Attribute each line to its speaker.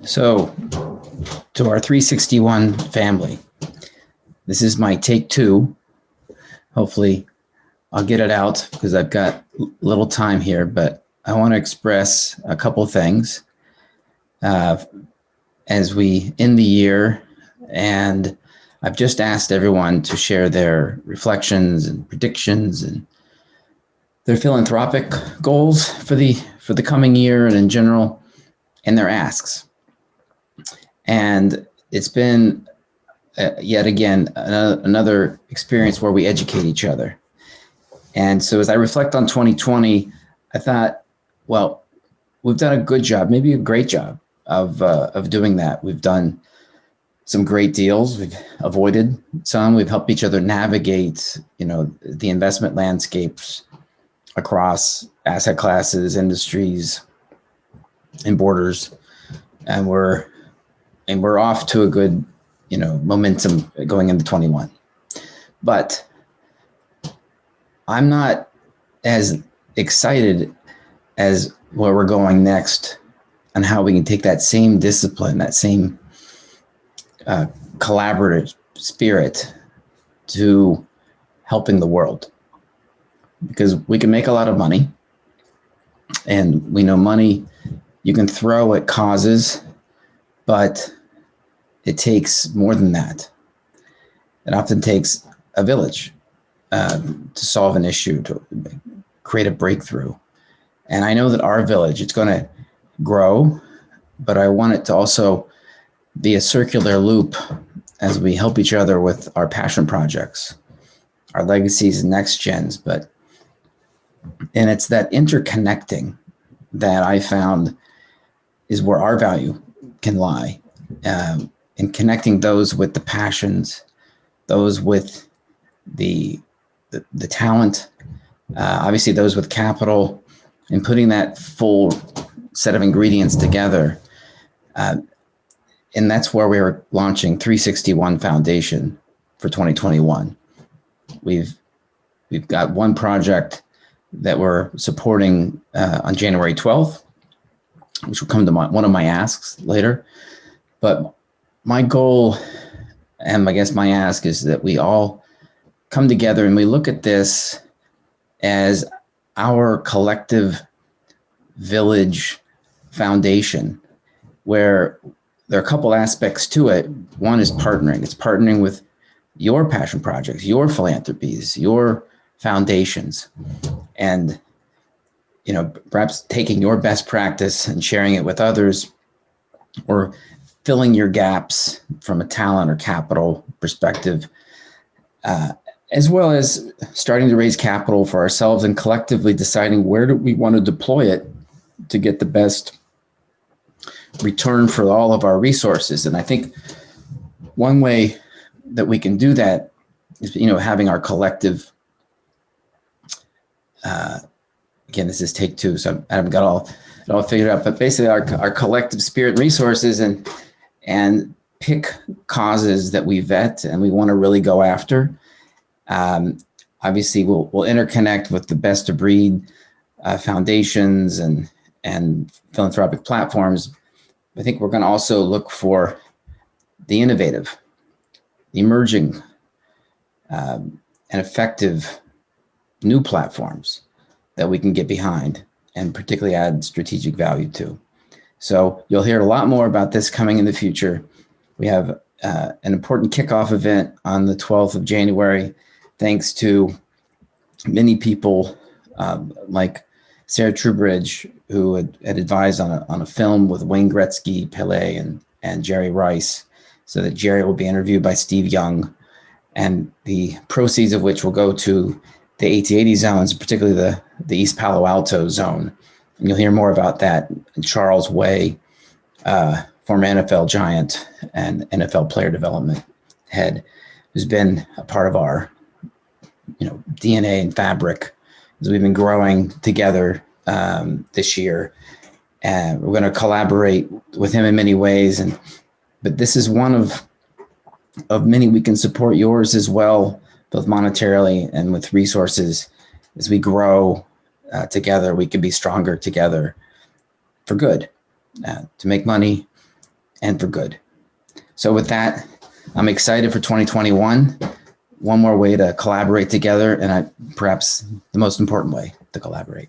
Speaker 1: So, to our 361 family, this is my take two. Hopefully, I'll get it out because I've got little time here, but I want to express a couple of things as we end the year. And I've just asked everyone to share their reflections and predictions and their philanthropic goals for the coming year and in general, and their asks. And it's been yet again another experience where we educate each other. And so as I reflect on 2020, I thought, well, we've done a good job, maybe a great job of doing that. We've done some great deals. We've avoided some. We've helped each other navigate, the investment landscapes across asset classes, industries, and borders. And we're off to a good, momentum going into 21. But I'm not as excited as where we're going next and how we can take that same discipline, that same collaborative spirit to helping the world. Because we can make a lot of money, and we know money you can throw at causes, but it takes more than that. It often takes a village to solve an issue, to create a breakthrough. And I know that our village, it's going to grow, but I want it to also be a circular loop as we help each other with our passion projects, our legacies and next gens. And it's that interconnecting that I found is where our value can lie, in connecting those with the passions, those with the talent, obviously those with capital, and putting that full set of ingredients together. And that's where we're launching 361 Foundation for 2021. We've got one project that we're supporting on January 12th, which will come to one of my asks later. But my goal, and I guess my ask, is that we all come together and we look at this as our collective village foundation, where there are a couple aspects to it. One is partnering. It's partnering with your passion projects, your philanthropies, your foundations, and perhaps taking your best practice and sharing it with others, or filling your gaps from a talent or capital perspective, as well as starting to raise capital for ourselves and collectively deciding where do we want to deploy it to get the best return for all of our resources. And I think one way that we can do that is, having our collective, again, this is take two, so I haven't got it all figured out, but basically our collective spirit and resources, and pick causes that we vet and we want to really go after. Obviously, we'll interconnect with the best of breed foundations and philanthropic platforms. I think we're going to also look for the innovative, the emerging, and effective new platforms that we can get behind and particularly add strategic value to. So you'll hear a lot more about this coming in the future. We have an important kickoff event on the 12th of January, thanks to many people like Sarah Trubridge, who had advised on a film with Wayne Gretzky, Pele, and Jerry Rice, so that Jerry will be interviewed by Steve Young, and the proceeds of which will go to the AT80 zones, particularly the East Palo Alto zone. And you'll hear more about that. Charles Way, former NFL giant and NFL player development head, who's been a part of our DNA and fabric as we've been growing together this year. And we're going to collaborate with him in many ways. But this is one of many. We can support yours as well, both monetarily and with resources. As we grow together, we can be stronger together for good, to make money, and for good. So with that, I'm excited for 2021. One more way to collaborate together, and perhaps the most important way to collaborate.